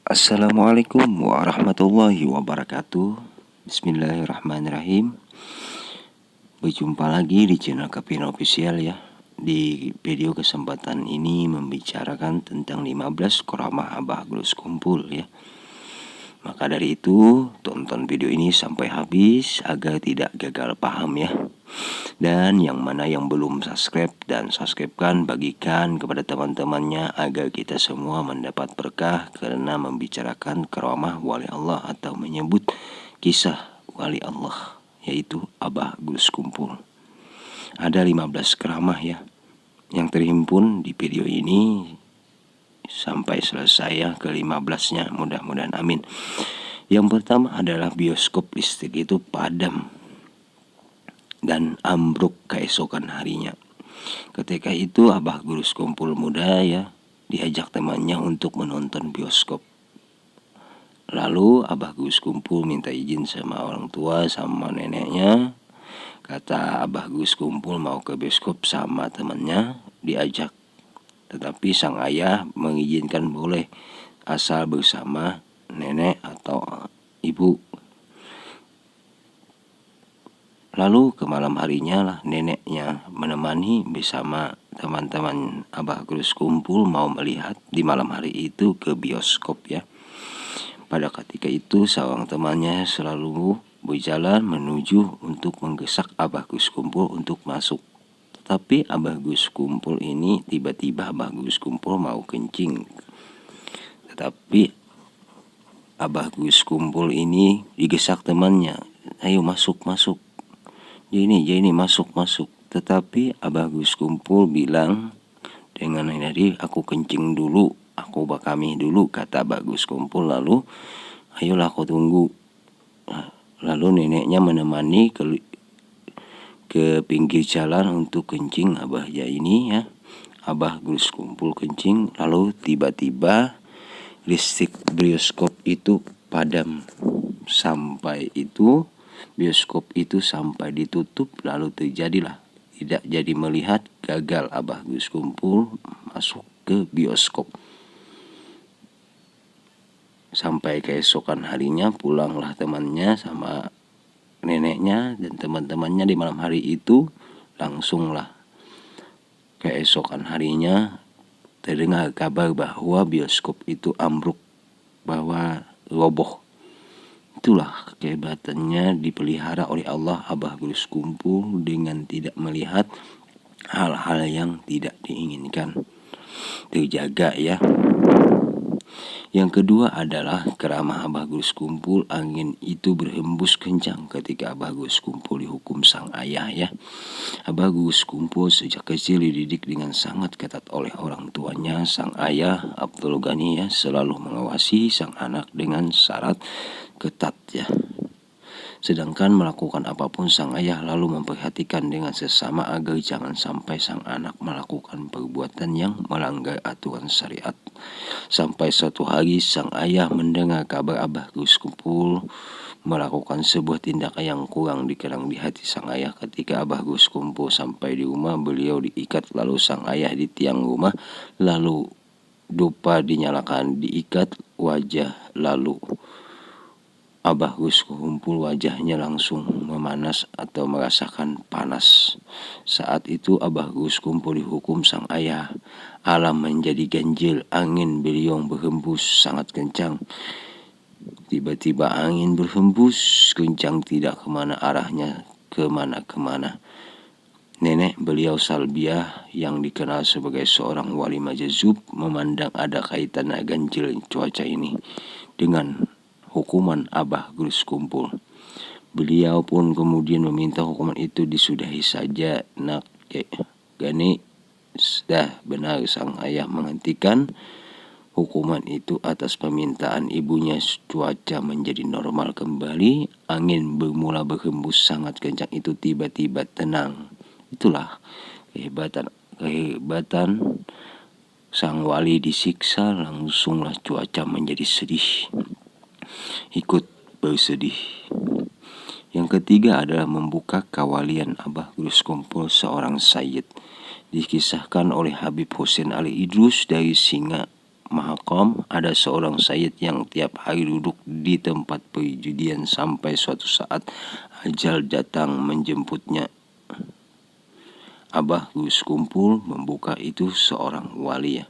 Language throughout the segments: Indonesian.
Assalamualaikum warahmatullahi wabarakatuh. Bismillahirrahmanirrahim. Berjumpa lagi di channel Kapin Official ya. Di video kesempatan ini membicarakan tentang 15 karamah Abah Glus Kumpul ya. Maka dari itu tonton video ini sampai habis agar tidak gagal paham ya. Dan yang mana yang belum subscribe dan subscribekan, bagikan kepada teman-temannya agar kita semua mendapat berkah karena membicarakan karamah wali Allah atau menyebut kisah wali Allah, yaitu Abah Glus Kumpul. Ada 15 karamah ya yang terhimpun di video ini sampai selesai ya, ke-15-nya, mudah-mudahan amin. Yang pertama adalah bioskop listrik itu padam dan ambruk keesokan harinya. Ketika itu Abah Glus Kumpul muda ya diajak temannya untuk menonton bioskop. Lalu Abah Glus Kumpul minta izin sama orang tua, sama neneknya. Kata Abah Glus Kumpul mau ke bioskop sama temannya, diajak. Tetapi sang ayah mengizinkan boleh asal bersama nenek atau ibu. Lalu ke malam harinya lah neneknya menemani bersama teman-teman Abah Glus Kumpul mau melihat di malam hari itu ke bioskop ya. Pada ketika itu seorang temannya selalu berjalan menuju untuk menggesak Abah Glus Kumpul untuk masuk. Tapi Abah Glus Kumpul ini tiba-tiba Abah Glus Kumpul mau kencing. Tetapi Abah Glus Kumpul ini digesak temannya, ayo masuk. Jadi masuk. Tetapi Abah Glus Kumpul bilang dengan tadi, aku kencing dulu, aku bakami dulu, kata Abah Glus Kumpul. Lalu ayolah aku tunggu. Lalu neneknya menemani ke pinggir jalan untuk kencing abahnya ini ya. Abah Glus Kumpul kencing, lalu tiba-tiba listrik bioskop itu padam. Sampai itu bioskop itu sampai ditutup, lalu terjadilah tidak jadi melihat, gagal Abah Glus Kumpul masuk ke bioskop. Sampai keesokan harinya pulanglah temannya sama neneknya dan teman-temannya di malam hari itu. Langsunglah keesokan harinya terdengar kabar bahwa bioskop itu ambruk, bahwa roboh. Itulah kehebatannya dipelihara oleh Allah Abah Glus Kumpul dengan tidak melihat hal-hal yang tidak diinginkan, terjaga ya. Yang kedua adalah karamah Abah Glus Kumpul, angin itu berhembus kencang ketika Abah Glus Kumpul dihukum sang ayah ya. Abah Glus Kumpul sejak kecil dididik dengan sangat ketat oleh orang tuanya. Sang ayah Abdul Ghani ya selalu mengawasi sang anak dengan syarat ketat ya. Sedangkan melakukan apapun sang ayah lalu memperhatikan dengan sesama agar jangan sampai sang anak melakukan perbuatan yang melanggar aturan syariat. Sampai suatu hari sang ayah mendengar kabar Abah Glus Kumpul melakukan sebuah tindakan yang kurang dikenang di hati sang ayah. Ketika Abah Glus Kumpul sampai di rumah, beliau diikat, lalu sang ayah di tiang rumah, lalu dupa dinyalakan, diikat wajah, lalu Abah Glus Kumpul wajahnya langsung memanas atau merasakan panas. Saat itu Abah Glus Kumpul dihukum sang ayah. Alam menjadi ganjil, angin beliung berhembus sangat kencang. Tiba-tiba angin berhembus kencang tidak kemana arahnya, kemana-kemana. Nenek beliau Salbiah yang dikenal sebagai seorang wali majzub memandang ada kaitan ganjil cuaca ini dengan hukuman Abah Glus Kumpul. Beliau pun kemudian meminta hukuman itu disudahi saja, nak Gani. Sudah benar sang ayah menghentikan hukuman itu atas permintaan ibunya. Cuaca menjadi normal kembali, angin bermula berhembus sangat kencang itu tiba-tiba tenang. Itulah kehebatan sang wali disiksa, langsunglah cuaca menjadi sedih, ikut bersedih. Yang ketiga adalah membuka kawalian Abah Glus Kumpul, seorang sayyid. Dikisahkan oleh Habib Hussein Ali Idrus dari Singa Mahakam ada seorang sayyid yang tiap hari duduk di tempat perjudian sampai suatu saat ajal datang menjemputnya. Abah Gus Kumpul membuka itu seorang wali ya.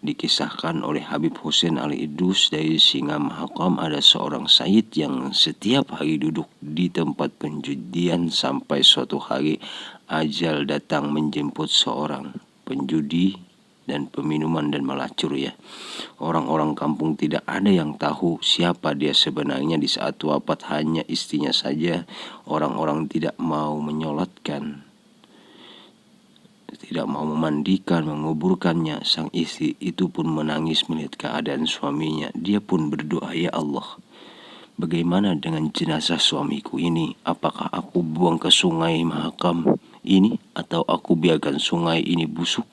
Dikisahkan oleh Habib Hussein Ali Idrus dari Singa Mahakam ada seorang sayyid yang setiap hari duduk di tempat penjudian sampai suatu hari ajal datang menjemput seorang penjudi dan peminuman dan melacur ya. Orang-orang kampung tidak ada yang tahu siapa dia sebenarnya di saat wafat, hanya istrinya saja. Orang-orang tidak mau menyolatkan, tidak mau memandikan, menguburkannya. Sang istri itu pun menangis melihat keadaan suaminya. Dia pun berdoa, ya Allah, bagaimana dengan jenazah suamiku ini? Apakah aku buang ke sungai Mahakam ini atau aku biarkan sungai ini busuk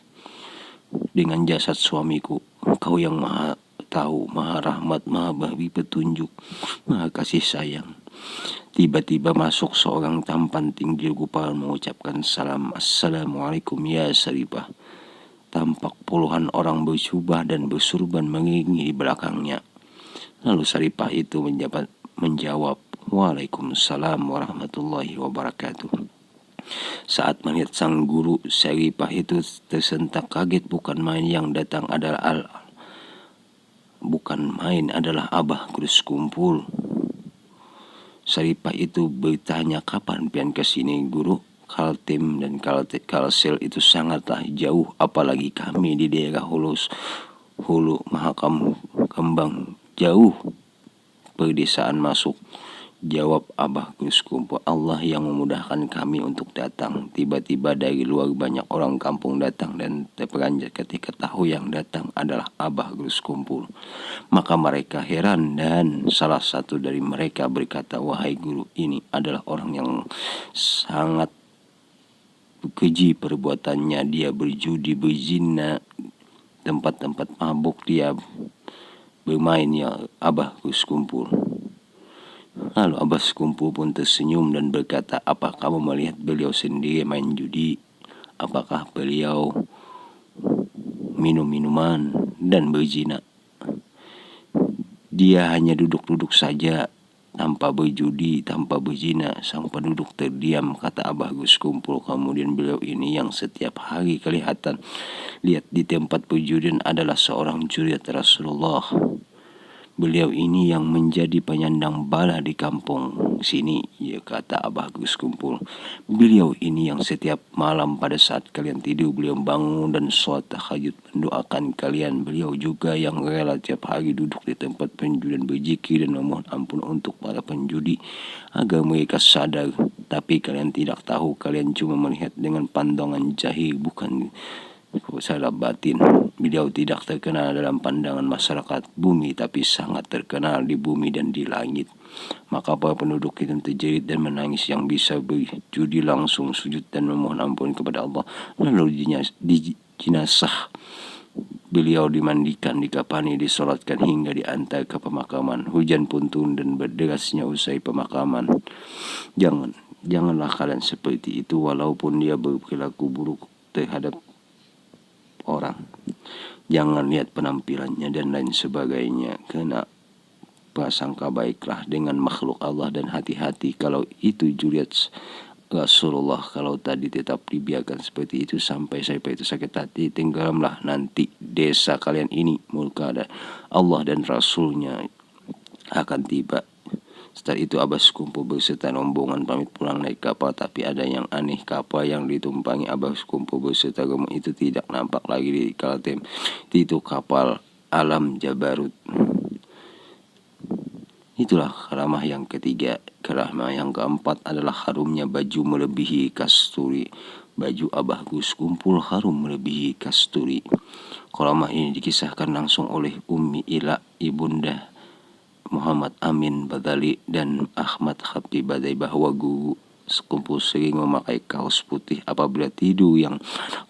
dengan jasad suamiku? Engkau yang maha tahu, maha rahmat, maha beri petunjuk, maha kasih sayang. Tiba-tiba masuk seorang tampan tinggi rupa mengucapkan salam, Assalamualaikum ya Saripah. Tampak puluhan orang berjubah dan bersurban mengiringi di belakangnya. Lalu Saripah itu menjawab, Waalaikumsalam warahmatullahi wabarakatuh. Saat melihat sang guru, Saripah itu tersentak kaget. Bukan main adalah Abah Gus Kumpul. Saripah itu bertanya, kapan pian kesini guru? Kaltim dan Kalsel itu sangatlah jauh, apalagi kami di daerah Hulu Mahakam Kembang, jauh perdesaan masuk. Jawab Abah Gus Kumpul, Allah yang memudahkan kami untuk datang. Tiba-tiba dari luar banyak orang kampung datang dan terperanjat ketika tahu yang datang adalah Abah Gus Kumpul. Maka mereka heran dan salah satu dari mereka berkata, wahai guru, ini adalah orang yang sangat keji perbuatannya. Dia berjudi, berzina, tempat-tempat mabuk dia bermain ya Abah Gus Kumpul. Lalu Abah Gus Kumpul pun tersenyum dan berkata, apa kamu melihat beliau sendiri main judi? Apakah beliau minum minuman dan berzina? Dia hanya duduk-duduk saja tanpa berjudi, tanpa berzina. Sang penduduk terdiam, kata Abah Gus Kumpul. Kemudian beliau ini yang setiap hari kelihatan lihat di tempat perjudian adalah seorang juriat Rasulullah. Beliau ini yang menjadi penyandang bala di kampung sini, ya, kata Abah Gus Kumpul. Beliau ini yang setiap malam pada saat kalian tidur, beliau bangun dan sholat tahajud mendoakan kalian. Beliau juga yang rela tiap hari duduk di tempat penjudian berzikir dan memohon ampun untuk para penjudi agar mereka sadar. Tapi kalian tidak tahu, kalian cuma melihat dengan pandangan jahil, bukan secara batin. Beliau tidak terkenal dalam pandangan masyarakat bumi, tapi sangat terkenal di bumi dan di langit. Maka para penduduk itu terjerit dan menangis. Yang bisa berjudi langsung sujud dan memohon ampun kepada Allah. Lalu di jenazah beliau dimandikan, dikafani, disolatkan hingga diantar ke pemakaman. Hujan pun turun dan berderasnya usai pemakaman. Janganlah kalian seperti itu, walaupun dia berperilaku buruk terhadap orang. Jangan lihat penampilannya dan lain sebagainya, kena prasangka baiklah dengan makhluk Allah dan hati-hati kalau itu juriat Rasulullah. Kalau tadi tetap dibiarkan seperti itu sampai itu sakit hati, tenggelamlah nanti desa kalian ini. Murka Allah dan Rasulnya akan tiba. Setelah itu Abah Gus Kumpul berserta rombongan pamit pulang naik kapal. Tapi ada yang aneh, kapal yang ditumpangi Abah Gus Kumpul berserta rombongan itu tidak nampak lagi di Kaltim. Itu kapal Alam Jabarut. Itulah karamah yang ketiga. Karamah yang keempat adalah harumnya baju melebihi kasturi. Baju Abah Gus Kumpul harum melebihi kasturi. Karamah ini dikisahkan langsung oleh Ummi Ila, ibunda Muhammad Amin Badali dan Ahmad Khatib Badai, bahwa guru Kumpul sering memakai kaos putih apabila tidur, yang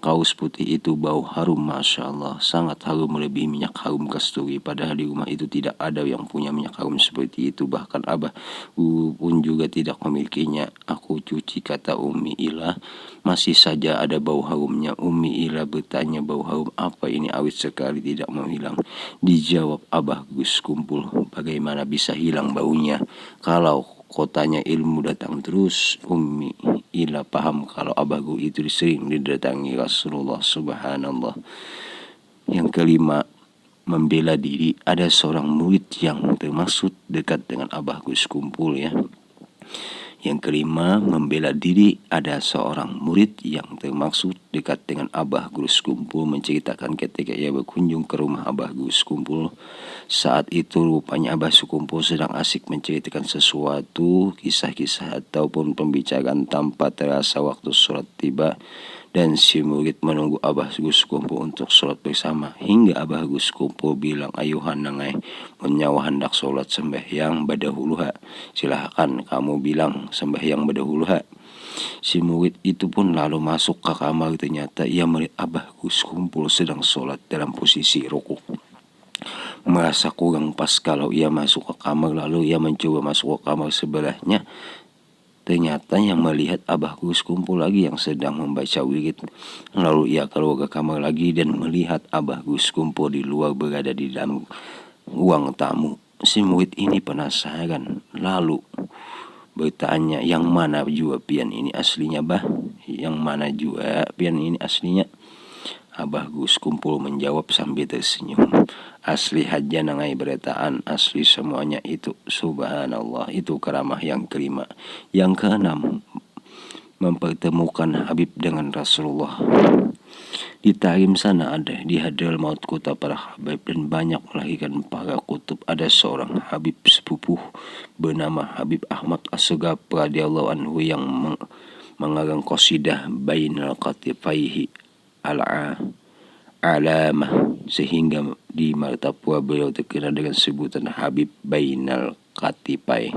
kaos putih itu bau harum, Masya Allah, sangat harum melebihi minyak harum kasturi. Padahal di rumah itu tidak ada yang punya minyak harum seperti itu, bahkan abah pun juga tidak memilikinya. Aku cuci, kata Umi Ila, masih saja ada bau harumnya. Umi Ila bertanya, bau harum apa ini awet sekali tidak mau hilang? Dijawab Abah Gus Kumpul, bagaimana bisa hilang baunya kalau kotanya ilmu datang terus. Umi Ila paham kalau Abah Gus itu sering didatangi Rasulullah, subhanallah. Yang kelima, membela diri. Ada seorang murid yang termaksud dekat dengan Abah Gus Kumpul ya. Yang kelima, membela diri. Ada seorang murid yang termaksud dekat dengan Abah Gus Kumpul menceritakan ketika ia berkunjung ke rumah Abah Gus Kumpul. Saat itu rupanya Abah Gus Kumpul sedang asik menceritakan sesuatu, kisah-kisah ataupun pembicaraan, tanpa terasa waktu sholat tiba dan si murid menunggu Abah Gus Kumpul untuk sholat bersama. Hingga Abah Gus Kumpul bilang, ayuhan nangai, menyawa hendak sholat sembahyang badahuluha. Silahkan kamu bilang sembahyang badahuluha. Si murid itu pun lalu masuk ke kamar. Ternyata ia melihat Abah Gus Kumpul sedang sholat dalam posisi rukuk. Merasa kurang pas kalau ia masuk ke kamar, lalu ia mencoba masuk ke kamar sebelahnya. Ternyata yang melihat Abah Gus Kumpul lagi yang sedang membaca wirid. Lalu ia keluar ke kamar lagi dan melihat Abah Gus Kumpul di luar berada di dalam ruang tamu. Si murid ini penasaran, lalu bertanya, yang mana jua pian ini aslinya, Bah? Yang mana jua pian ini aslinya? Abah Gus Kumpul menjawab sambil tersenyum, asli haja nangai beretaan, asli semuanya itu, subhanallah. Itu keramah yang kelima. Yang keenam, mempertemukan Habib dengan Rasulullah. Di Tarim sana ada, di Hadral Maut kota para Habib dan banyak melahirkan para kutub. Ada seorang Habib sepupuh bernama Habib Ahmad As-Segaf radhiyallahu anhu yang mengarang qasidah Bainal Qatifaihi alamah, sehingga di Martapura beliau terkenal dengan sebutan Habib Bainal Qatifai.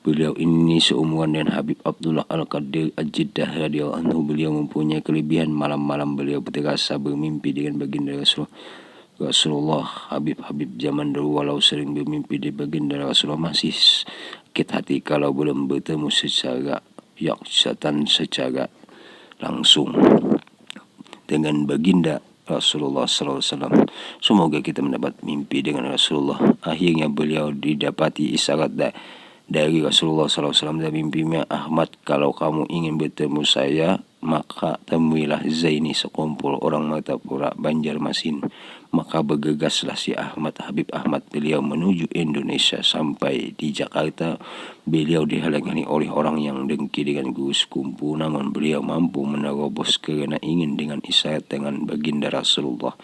Beliau ini seumuran dengan Habib Abdullah Al-Qadir Al-Jiddah radhiyallahu anhu. Beliau mempunyai kelebihan malam-malam beliau terasa bermimpi dengan baginda Rasulullah. Habib-habib zaman dulu walau sering bermimpi di baginda Rasulullah masih sakit hati kalau belum bertemu secara yaksatan, secara langsung dengan baginda Rasulullah SAW. Semoga kita mendapat mimpi dengan Rasulullah. Akhirnya beliau didapati isyarat dari Rasulullah SAW dan mimpinya, Ahmad, kalau kamu ingin bertemu saya, maka temuilah Zaini sekumpul orang Martapura, Banjarmasin. Maka bergegaslah si Habib Ahmad. Beliau menuju Indonesia. Sampai di Jakarta, beliau dihalangi oleh orang yang dengki dengan Gus Kumpul, namun beliau mampu menerobos karena ingin dengan isyarat dengan baginda Rasulullah.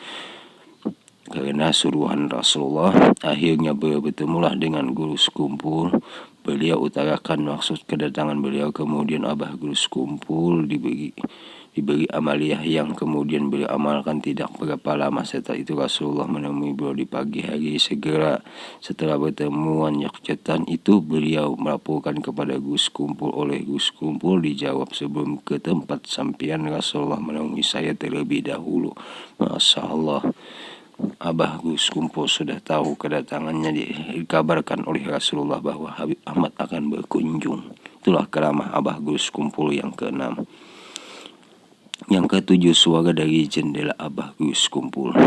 Karena suruhan Rasulullah, akhirnya bertemulah dengan Gus Kumpul. Beliau utarakan maksud kedatangan beliau. Kemudian Abah Gus Kumpul diberi amaliyah yang kemudian beliau amalkan tidak berapa lama. Setelah itu Rasulullah menemui beliau di pagi hari. Segera setelah pertemuan yakjatan itu, beliau melaporkan kepada Gus Kumpul. Oleh Gus Kumpul dijawab, sebelum ke tempat sampian Rasulullah menemui saya terlebih dahulu. Masya Allah, Abah Gus Kumpul sudah tahu kedatangannya. Dikabarkan oleh Rasulullah bahwa Habib Ahmad akan berkunjung. Itulah keramah Abah Gus Kumpul yang keenam. Yang ketujuh, suara dari jendela Abah Gus Kumpul.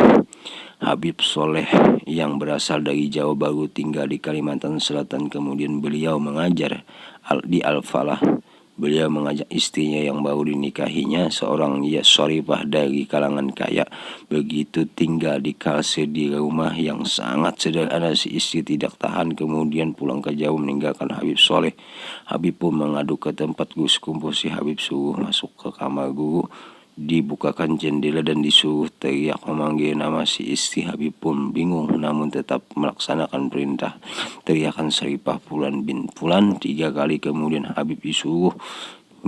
Habib Soleh yang berasal dari Jawa Baru, tinggal di Kalimantan Selatan. Kemudian beliau mengajar di Al-Falah. Beliau mengajak istrinya yang baru dinikahinya, seorang syarifah dari kalangan kaya. Begitu tinggal di Kalse di rumah yang sangat sederhana, si istri tidak tahan kemudian pulang ke Jawa meninggalkan Habib Soleh. Habib pun mengadu ke tempat Gus Kumpul. Si Habib suruh masuk ke kamar guru, dibukakan jendela dan disuruh teriak memanggil nama si istri. Habib pun bingung namun tetap melaksanakan perintah. Teriakan Syarifah Fulan bin Fulan 3 kali. Kemudian Habib disuruh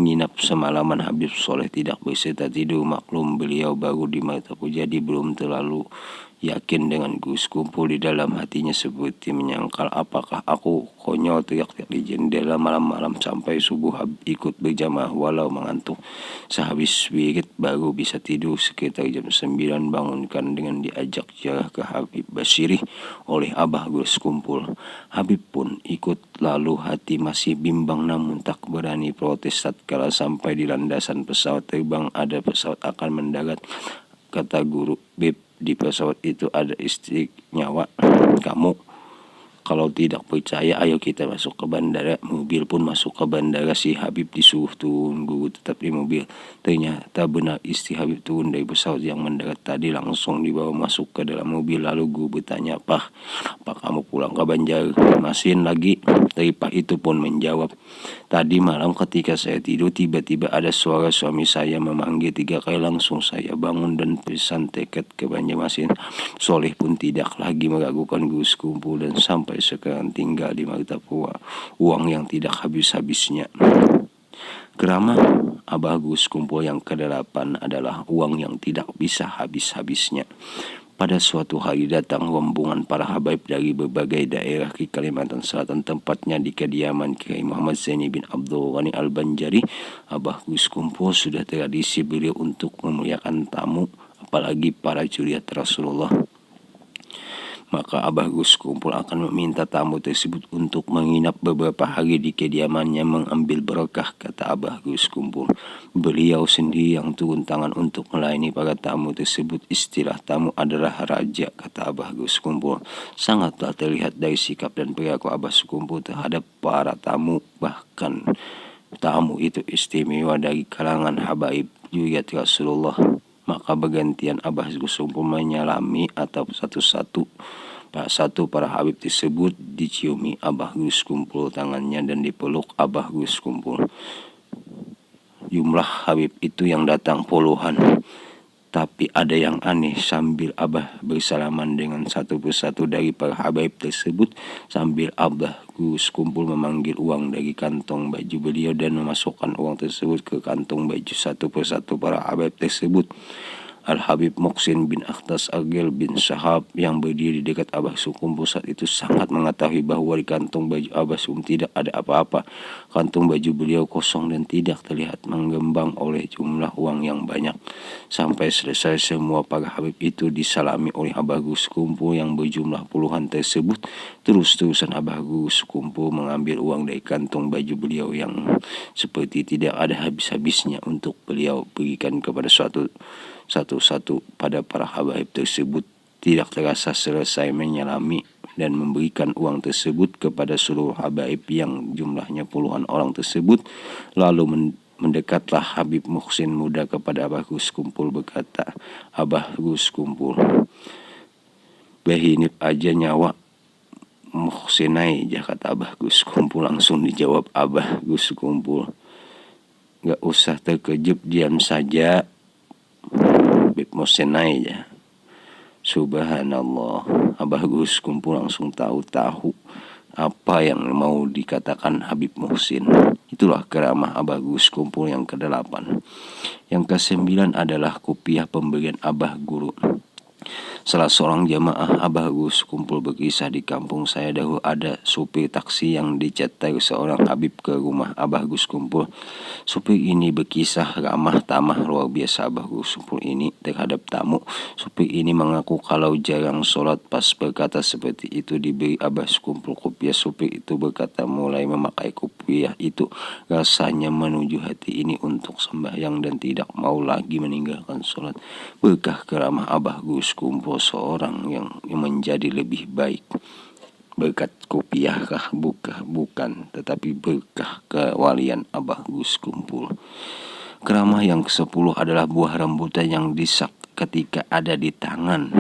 nginap semalaman. Habib Soleh tidak berserta tidur. Maklum beliau baru di Martapura, jadi belum terlalu Yakin dengan Gus Kumpul di dalam hatinya seperti menyangkal, apakah aku konyol teriak-teriak di jendela malam-malam sampai subuh ikut berjamaah walau mengantuk. Sehabis wirid baru bisa tidur sekitar jam 9, bangunkan dengan diajak ziarah ke Habib Basiri oleh Abah Gus Kumpul. Habib pun ikut, lalu hati masih bimbang namun tak berani protes tatkala sampai di landasan pesawat terbang. Ada pesawat akan mendarat, kata guru. Beb, di pesawat itu ada istri nyawa kamu. Kalau tidak percaya, ayo kita masuk ke bandara. Mobil pun masuk ke bandara. Si Habib disuruh turun, guru tetap di mobil. Ternyata benar istri Habib turun dari pesawat yang mendarat tadi, langsung dibawa masuk ke dalam mobil. Lalu guru bertanya, "Pak, apa kamu pulang ke Banjarmasin lagi?" Dari Pak itu pun menjawab, "Tadi malam ketika saya tidur, tiba-tiba ada suara suami saya memanggil 3 kali. Langsung saya bangun dan pesan tiket ke Banjarmasin." Soleh pun tidak lagi meragukan Gus Kumpul dan sampai sekarang tinggal di Martapura. Uang yang tidak habis-habisnya. Keramah Abah Gus Kumpul yang ke-8 adalah uang yang tidak bisa habis-habisnya. Pada suatu hari datang rombongan para habaib dari berbagai daerah ke Kalimantan Selatan, tempatnya di kediaman Kiai Muhammad Zaini bin Abdul Ghani Al-Banjari. Abah Gus Kumpul sudah tradisi beliau untuk memuliakan tamu, apalagi para juriat Rasulullah. Maka Abah Gus Kumpul akan meminta tamu tersebut untuk menginap beberapa hari di kediamannya mengambil berkah, kata Abah Gus Kumpul. Beliau sendiri yang turun tangan untuk melayani para tamu tersebut. Istilah tamu adalah raja, kata Abah Gus Kumpul. Sangatlah terlihat dari sikap dan perilaku Abah Gus Kumpul terhadap para tamu. Bahkan tamu itu istimewa dari kalangan habaib juriat Rasulullah. Maka bergantian Abah Gus Kumpul menyalami atau satu para habib tersebut. Diciumi Abah Gus Kumpul tangannya dan dipeluk Abah Gus Kumpul. Jumlah habib itu yang datang puluhan. Tapi ada yang aneh, sambil Abah bersalaman dengan satu persatu dari para habaib tersebut, sambil Abah Gus Kumpul memanggil uang dari kantong baju beliau dan memasukkan uang tersebut ke kantong baju satu persatu para habaib tersebut. Al-Habib Muhsin bin Akhtas Agil bin Syahab yang berdiri di dekat Abah Gus Kumpul saat itu sangat mengetahui bahwa di kantong baju Abah Gus tidak ada apa-apa. Kantong baju beliau kosong dan tidak terlihat menggembang oleh jumlah uang yang banyak. Sampai selesai semua para habib itu disalami oleh Abah Gus Kumpul yang berjumlah puluhan tersebut. Terus-terusan Abah Gus Kumpul mengambil uang dari kantong baju beliau yang seperti tidak ada habis-habisnya untuk beliau berikan kepada satu-satu pada para habaib tersebut. Tidak terasa selesai menyalami dan memberikan uang tersebut kepada seluruh habaib yang jumlahnya puluhan orang tersebut, lalu mendekatlah Habib Muhsin muda kepada Abah Gus Kumpul berkata, "Abah Gus Kumpul, behinip aja nyawa Muhsinai," kata Abah Gus Kumpul. Langsung dijawab Abah Gus Kumpul, "Gak usah terkejut, diam saja Bib Muhsinai ya." Subhanallah, Abah Gus Kumpul langsung tahu apa yang mau dikatakan Habib Muhsin. Itulah keramah Abah Gus Kumpul yang ke-8. Yang ke-9 adalah kopiah pemberian Abah Guru. Salah seorang jamaah Abah Gus Kumpul berkisah, di kampung saya dahulu ada supir taksi yang dicetai seorang habib ke rumah Abah Gus Kumpul. Supir ini berkisah ramah tamah luar biasa Abah Gus Kumpul ini terhadap tamu. Supir ini mengaku kalau jarang sholat. Pas berkata seperti itu diberi Abah Gus Kumpul kopiah. Supir itu berkata mulai memakai kopiah itu rasanya menuju hati ini untuk sembahyang dan tidak mau lagi meninggalkan sholat. Berkah keramah Abah Gus Kumpul seorang yang menjadi lebih baik. Berkat kopiah kah? Bukan, tetapi berkah kewalian Abah Gus Kumpul. Keramah yang ke-10 adalah buah rambutan yang disak ketika ada di tangan.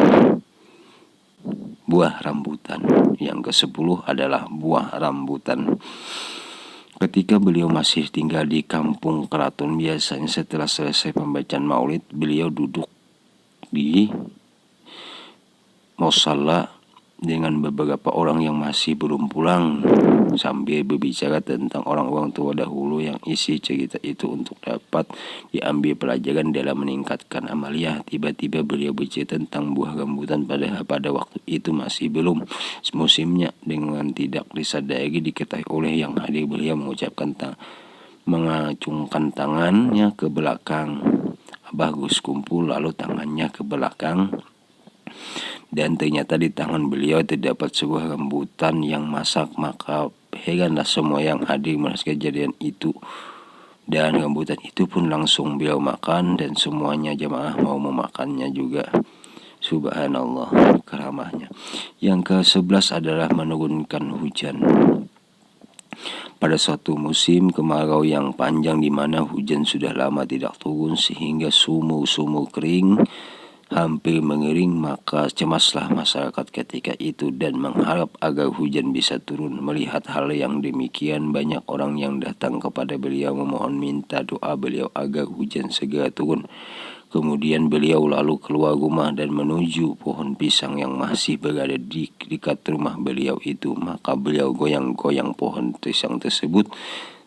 Buah rambutan yang ke-10 adalah buah rambutan. Ketika beliau masih tinggal di kampung Keraton, biasanya setelah selesai pembacaan maulid, beliau duduk di musalla dengan beberapa orang yang masih belum pulang, sambil berbicara tentang orang-orang tua dahulu yang isi cerita itu untuk dapat diambil pelajaran dalam meningkatkan amalia. Tiba-tiba beliau bercerita tentang buah rambutan pada waktu itu masih belum musimnya. Dengan tidak disadari diketahui oleh yang hadir, beliau mengacungkan tangannya ke belakang. Abah Gus kumpul lalu tangannya ke belakang, dan ternyata di tangan beliau terdapat sebuah rambutan yang masak. Maka heranlah semua yang hadir melihat kejadian itu, dan rambutan itu pun langsung beliau makan, dan semuanya jamaah mau memakannya juga. Subhanallah karamahnya. Yang ke-11 adalah menurunkan hujan. Pada suatu musim kemarau yang panjang di mana hujan sudah lama tidak turun sehingga sumur-sumur kering hampir mengering, maka cemaslah masyarakat ketika itu dan mengharap agar hujan bisa turun. Melihat hal yang demikian, banyak orang yang datang kepada beliau memohon minta doa beliau agar hujan segera turun. Kemudian beliau lalu keluar rumah dan menuju pohon pisang yang masih berada di dekat rumah beliau itu. Maka beliau goyang-goyang pohon pisang tersebut.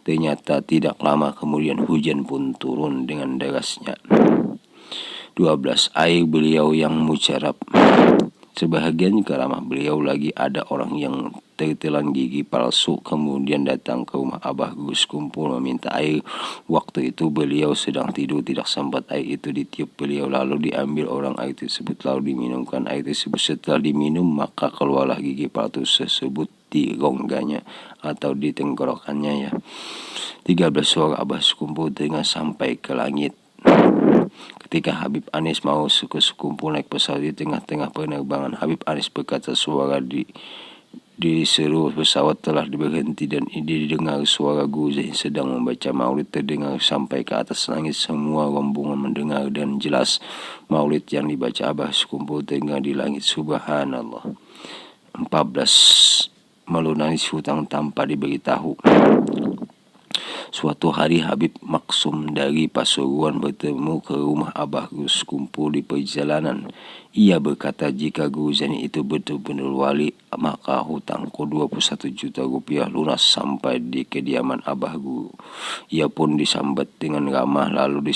Ternyata tidak lama kemudian hujan pun turun dengan derasnya. 12. Air beliau yang mujarab. Sebahagian karamah beliau lagi ada orang yang tertelan gigi palsu kemudian datang ke rumah Abah Gus kumpul meminta air. Waktu itu beliau sedang tidur, tidak sempat air itu ditiup beliau, lalu diambil orang air tersebut lalu diminumkan air tersebut. Setelah diminum maka keluarlah gigi palsu tersebut di rongganya atau di tenggorokannya ya. 13. Suara Abah kumpul dengar sampai ke langit. Ketika Habib Anis mau sekumpul naik pesawat, di tengah-tengah penerbangan Habib Anis berkata suara di seluruh pesawat telah berhenti dan didengar suara Guru Zain sedang membaca maulid terdengar sampai ke atas langit. Semua rombongan mendengar dan jelas maulid yang dibaca Abah sekumpul terdengar di langit. Subhanallah. 14. Melunasi hutang tanpa diberitahu. Suatu hari Habib Maksum dari Pasuruan bertemu ke rumah Abah Gus kumpul di perjalanan. Ia berkata, jika Guru Zain itu betul-betul wali, maka hutangku 21 juta rupiah lunas sampai di kediaman Abah Guru. Ia pun disambut dengan ramah lalu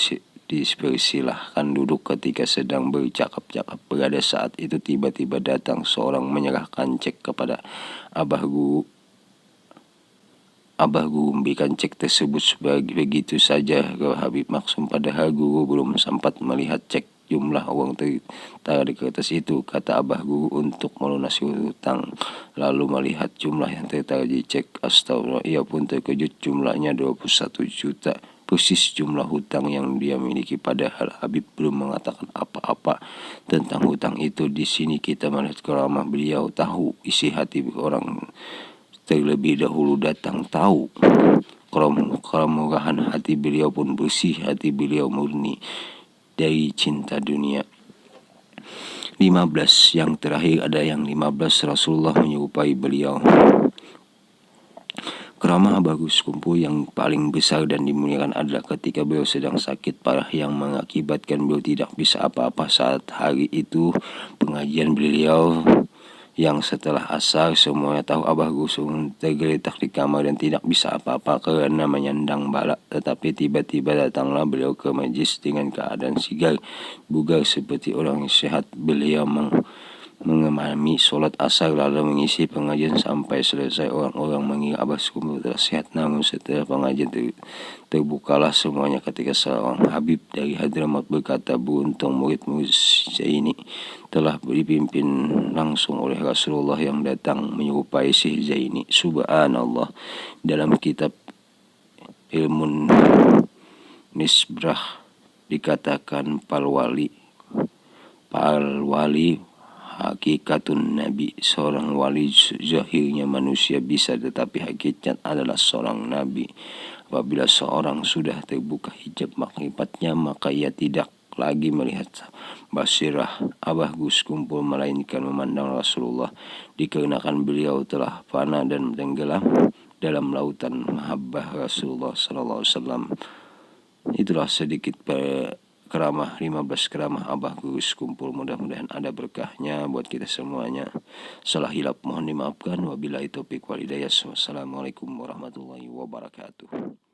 dipersilahkan duduk. Ketika sedang bercakap-cakap pada saat itu tiba-tiba datang seorang menyerahkan cek kepada Abah Guru. Abah Guru memberikan cek tersebut begitu saja ke Habib Maksum, padahal Guru belum sempat melihat cek jumlah uang tertera di kertas itu. Kata Abah Guru untuk melunasi hutang, lalu melihat jumlah yang tertera di cek. Astagfirullah, ia pun terkejut, jumlahnya 21 juta, persis jumlah hutang yang dia miliki. Padahal Habib belum mengatakan apa-apa tentang hutang itu. Di sini kita melihat karamah beliau tahu isi hati orang terlebih dahulu datang tahu. Kemurahan hati beliau pun bersih, hati beliau murni dari cinta dunia. 15. Yang terakhir ada yang 15 Rasulullah menyerupai beliau. Karamah Abah Gus kumpul yang paling besar dan dimuliakan adalah ketika beliau sedang sakit parah yang mengakibatkan beliau tidak bisa apa-apa. Saat hari itu pengajian beliau yang setelah asar semuanya tahu Abah Gus tergeletak di kamar dan tidak bisa apa-apa karena menyandang balak. Tetapi tiba-tiba datanglah beliau ke majlis dengan keadaan sigar bugar seperti orang sehat. Beliau mengemami sholat asar lalu mengisi pengajian sampai selesai. Orang-orang mengira Abah Gus telah sehat, namun setelah pengajian terbukalah semuanya ketika seorang Habib dari Hadramaut berkata, beruntung murid-murid ini telah dipimpin langsung oleh Rasulullah yang datang menyerupai Syekh Zaini. Subhanallah. Dalam kitab Ilmun Nisbrah dikatakan palwali hakikatun nabi, seorang wali zahirnya manusia bisa tetapi hakikat adalah seorang nabi. Apabila seorang sudah terbuka hijab makrifatnya maka ia tidak lagi melihat basirah Abah Gus kumpul melainkan memandang Rasulullah, dikarenakan beliau telah fana dan tenggelam dalam lautan mahabbah Rasulullah SAW. Itulah sedikit keramah 15 keramah Abah Gus kumpul, mudah-mudahan ada berkahnya buat kita semuanya. Salah hilap mohon dimaafkan, wabillahi taufik wal hidayah. Wassalamualaikum warahmatullahi wabarakatuh.